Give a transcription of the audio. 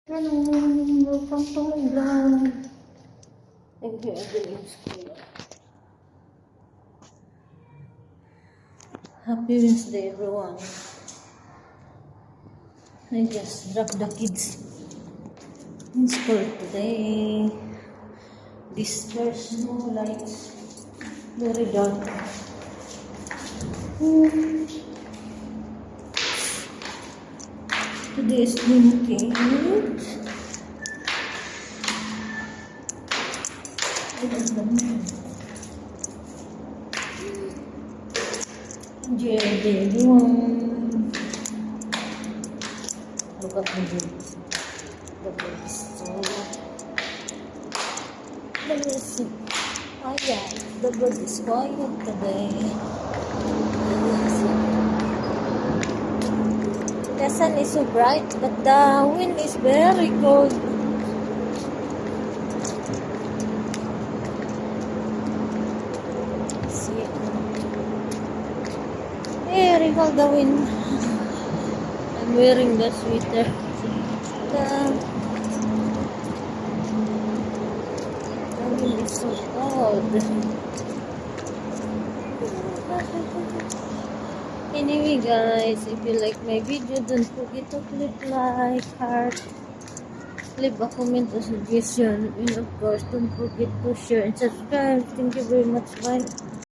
Hello, welcome to my vlog. And here are the names ko. Happy Wednesday, everyone. I just dropped the kids in school today. This there's no lights, very dark. Today is 28. Everyone. Look at the birds. The birds. Let me see. Oh yeah, the bird is quiet today. The sun is so bright, but the wind is very cold. See, very cold the wind. I'm wearing the sweater. The wind is so cold. Anyway guys, if you like my video, don't forget to click like, heart, leave a comment or suggestion, and of course don't forget to share and subscribe. Thank you very much. Bye.